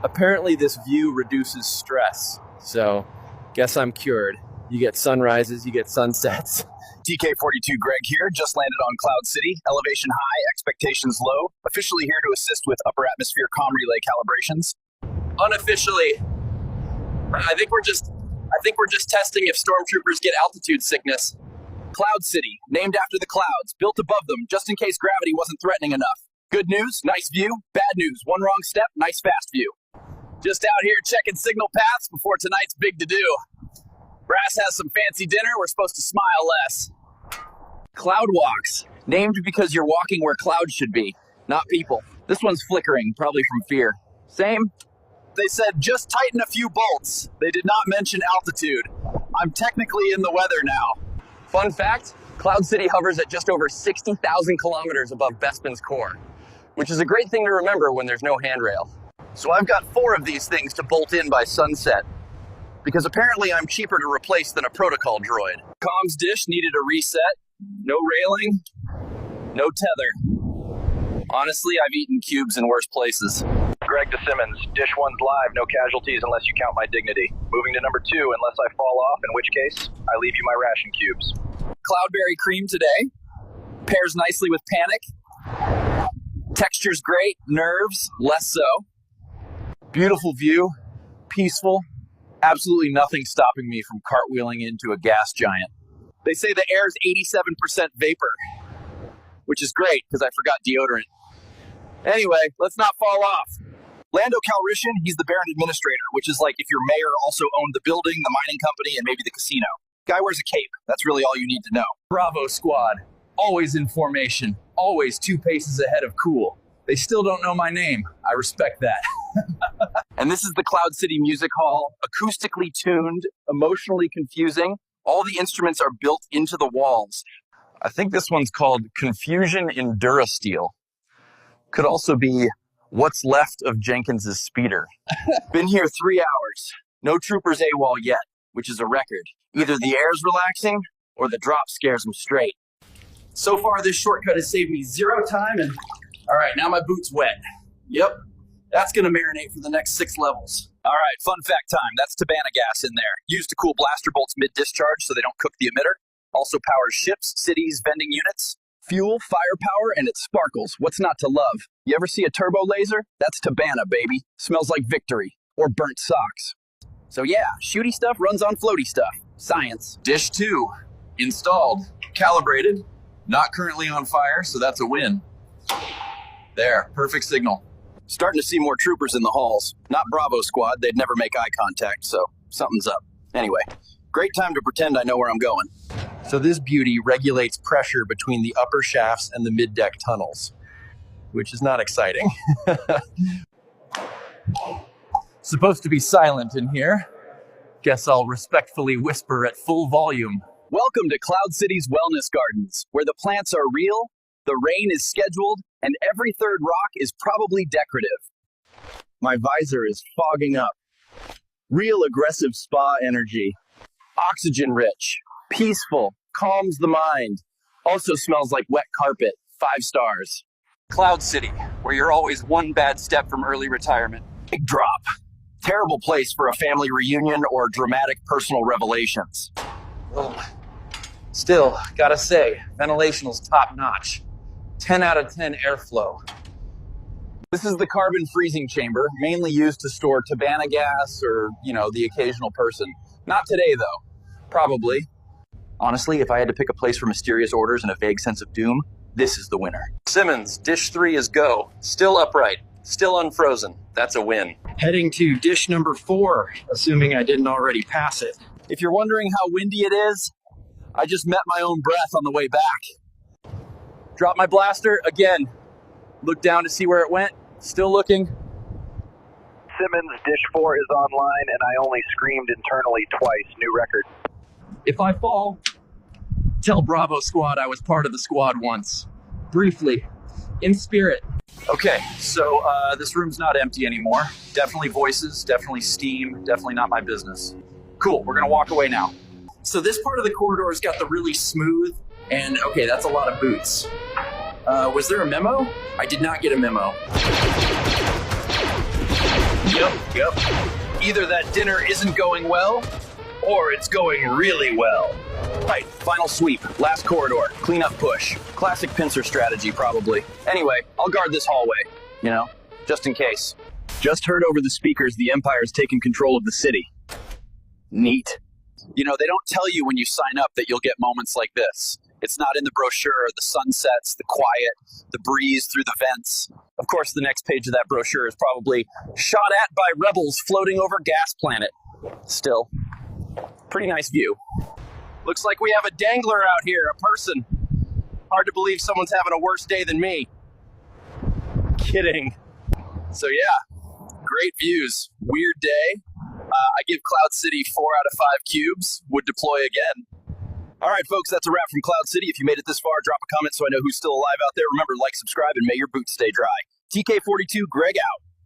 Apparently this view reduces stress, so guess I'm cured. You get sunrises, you get sunsets. TK42 Greg here, just landed on Cloud City. Elevation high, expectations low. Officially here to assist with upper atmosphere comm relay calibrations. Unofficially, I think we're just testing if Stormtroopers get altitude sickness. Cloud City, named after the clouds, built above them just in case gravity wasn't threatening enough. Good news, nice view. Bad news, one wrong step, nice fast view. Just out here checking signal paths before tonight's big to-do. Brass has some fancy dinner, we're supposed to smile less. Cloud walks, named because you're walking where clouds should be, not people. This one's flickering, probably from fear. Same. They said just tighten a few bolts. They did not mention altitude. I'm technically in the weather now. Fun fact, Cloud City hovers at just over 60,000 kilometers above Bespin's core, which is a great thing to remember when there's no handrail. So I've got 4 of these things to bolt in by sunset, because apparently I'm cheaper to replace than a protocol droid. Comms dish needed a reset. No railing, no tether. Honestly, I've eaten cubes in worse places. Greg to Simmons, Dish 1's live, no casualties unless you count my dignity. Moving to number 2, unless I fall off, in which case, I leave you my ration cubes. Cloudberry cream today. Pairs nicely with panic. Texture's great, nerves, less so. Beautiful view, peaceful. Absolutely nothing stopping me from cartwheeling into a gas giant. They say the air is 87% vapor, which is great because I forgot deodorant. Anyway, let's not fall off. Lando Calrissian, he's the Baron Administrator, which is like if your mayor also owned the building, the mining company, and maybe the casino. Guy wears a cape. That's really all you need to know. Bravo squad, always in formation, always 2 paces ahead of cool. They still don't know my name. I respect that. And this is the Cloud City Music Hall, acoustically tuned, emotionally confusing. All the instruments are built into the walls. I think this one's called Confusion in Durasteel. Could also be what's left of Jenkins's speeder. Been here 3 hours. No troopers AWOL yet, which is a record. Either the air's relaxing or the drop scares them straight. So far, this shortcut has saved me 0 time and... All right, now my boot's wet. Yep, that's gonna marinate for the next 6 levels. All right, fun fact time. That's Tabana gas in there. Used to cool blaster bolts mid-discharge so they don't cook the emitter. Also powers ships, cities, vending units. Fuel, firepower, and it sparkles. What's not to love? You ever see a turbo laser? That's Tabana, baby. Smells like victory. Or burnt socks. So yeah, shooty stuff runs on floaty stuff. Science. Dish 2. Installed. Calibrated. Not currently on fire, so that's a win. There, perfect signal. Starting to see more troopers in the halls. Not Bravo squad, they'd never make eye contact, so something's up. Anyway, great time to pretend I know where I'm going. So this beauty regulates pressure between the upper shafts and the mid-deck tunnels, which is not exciting. Supposed to be silent in here. Guess I'll respectfully whisper at full volume. Welcome to Cloud City's Wellness Gardens, where the plants are real, the rain is scheduled, and every third rock is probably decorative. My visor is fogging up. Real aggressive spa energy. Oxygen rich. Peaceful. Calms the mind. Also smells like wet carpet. 5 stars. Cloud City, where you're always 1 bad step from early retirement. Big drop. Terrible place for a family reunion or dramatic personal revelations. Ugh. Still, gotta say, ventilation's top notch. 10 out of 10 airflow. This is the carbon freezing chamber, mainly used to store Tabana gas or, the occasional person. Not today, though. Probably. Honestly, if I had to pick a place for mysterious orders and a vague sense of doom, this is the winner. Simmons, dish 3 is go. Still upright. Still unfrozen. That's a win. Heading to dish number 4, assuming I didn't already pass it. If you're wondering how windy it is, I just met my own breath on the way back. Drop my blaster again. Look down to see where it went. Still looking. Simmons, dish 4 is online, and I only screamed internally twice. New record. If I fall, tell Bravo squad I was part of the squad once. Briefly. In spirit. Okay, so this room's not empty anymore. Definitely voices, definitely steam, definitely not my business. Cool, we're gonna walk away now. So this part of the corridor's got the really smooth, and okay, that's a lot of boots. Was there a memo? I did not get a memo. Yep. Either that dinner isn't going well, or it's going really well. Right, final sweep, last corridor, clean up push. Classic pincer strategy, probably. Anyway, I'll guard this hallway, just in case. Just heard over the speakers the Empire's taken control of the city. Neat. They don't tell you when you sign up that you'll get moments like this. It's not in the brochure, the sunsets, the quiet, the breeze through the vents. Of course, the next page of that brochure is probably shot at by rebels floating over Gas Planet. Still, pretty nice view. Looks like we have a dangler out here, a person. Hard to believe someone's having a worse day than me. Kidding. So yeah, great views. Weird day. I give Cloud City 4 out of 5 cubes. Would deploy again. All right, folks, that's a wrap from Cloud City. If you made it this far, drop a comment so I know who's still alive out there. Remember, like, subscribe, and may your boots stay dry. TK42, Greg out.